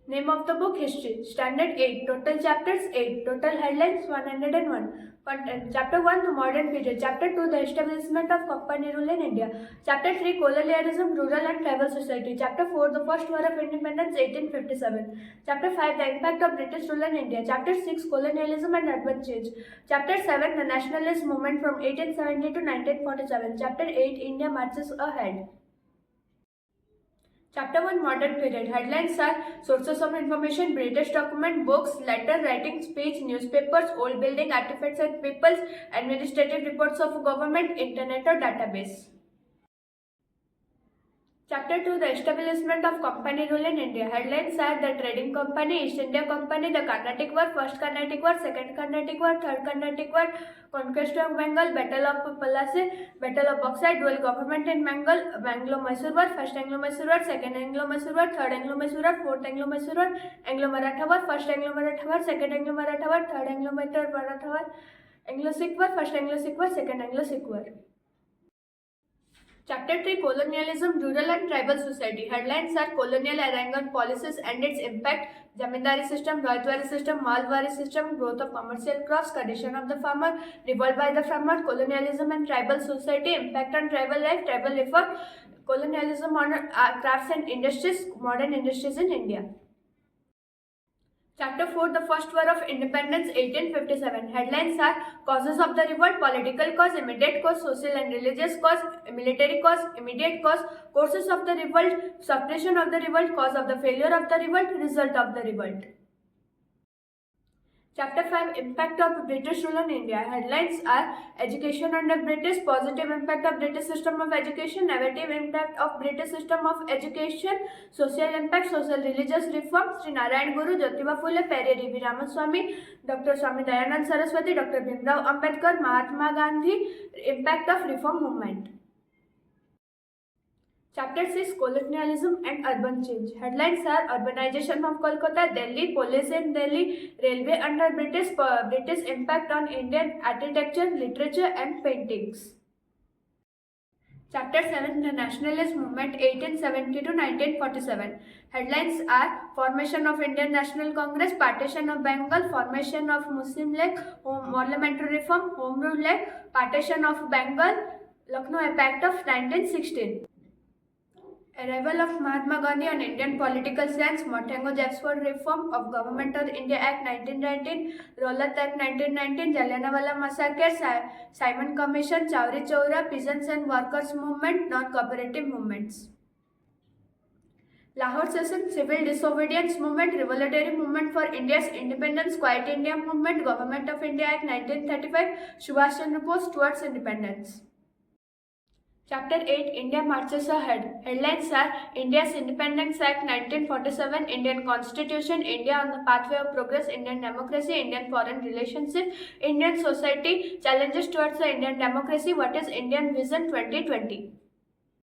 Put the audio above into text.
Name of the book History. Standard 8. Total chapters 8. Total headlines 101. Content. Chapter 1 The Modern Period. Chapter 2 The Establishment of Company Rule in India. Chapter 3 Colonialism, Rural and Tribal Society. Chapter 4 The First War of Independence 1857. Chapter 5 The Impact of British Rule in India. Chapter 6 Colonialism and Urban Change. Chapter 7 The Nationalist Movement from 1870 to 1947. Chapter 8 India Marches Ahead. Chapter 1 Modern Period. Headlines are sources of information, British document, books, letter, writing, speech, newspapers, old building, artifacts and peoples, administrative reports of government, internet or database. Chapter 2 The Establishment of Company Rule in India. Headlines are the Trading Company, East India Company, the Carnatic War, First Carnatic War, Second Carnatic War, Third Carnatic War, Conquest of Bengal, Battle of Plassey, Battle of Buxar, Dual Government in Bengal, Anglo-Mysore War, First Anglo-Mysore War, Second Anglo-Mysore War, Third Anglo-Mysore War, Fourth Anglo-Mysore War, Anglo-Maratha War, First Anglo-Maratha War, Second Anglo-Maratha War, Third Anglo-Maratha War, Anglo-Sikh War, First Anglo-Sikh War, Second Anglo-Sikh War. Chapter 3 Colonialism, Rural and Tribal Society. Headlines are colonial Aragon policies and its impact, Zamindari system, Royatwari system, Malwari system, growth of commercial crops, condition of the farmer, revolt by the farmer, colonialism and tribal society, impact on tribal life, tribal effort, colonialism on crafts and industries, modern industries in India. Chapter 4 The First War of Independence 1857. Headlines are causes of the revolt, political cause, immediate cause, social and religious cause, military cause, immediate cause, causes of the revolt, suppression of the revolt, cause of the failure of the revolt, result of the revolt. Chapter 5 Impact of British Rule on India. Headlines are education under British, positive impact of British system of education, negative impact of British system of education, social impact, social religious reform, Sri Narayan Guru, Jyotiba Phule, Periyar V. Ramaswamy, Dr. Swami Dayanand Saraswati, Dr. Bhimrao Ambedkar, Mahatma Gandhi, impact of reform movement. Chapter 6 Colonialism and Urban Change. Headlines are urbanization of Kolkata, Delhi, police in Delhi, railway under British impact on Indian architecture, literature and paintings. Chapter 7 The Nationalist Movement 1870 to 1947. Headlines are formation of Indian National Congress, partition of Bengal, formation of Muslim League, parliamentary reform, Home Rule League, partition of Bengal, Lucknow Pact of 1916. Arrival of Mahatma Gandhi on Indian political science, Montagu Jeffsford Reform of Government of India Act 1919, Rowlatt Act 1919, Jallianwala Massacre, Simon Commission, Chowri Chowra, Peasants and Workers Movement, non-cooperative movements. Lahore Session, Civil Disobedience Movement, Revolutionary Movement for India's Independence, Quiet India Movement, Government of India Act 1935, Subhash Chandra Bose towards independence. Chapter 8 India Marches Ahead. Headlines are India's Independence Act 1947, Indian Constitution, India on the Pathway of Progress, Indian Democracy, Indian Foreign Relationship, Indian Society, Challenges towards the Indian Democracy, What is Indian Vision 2020?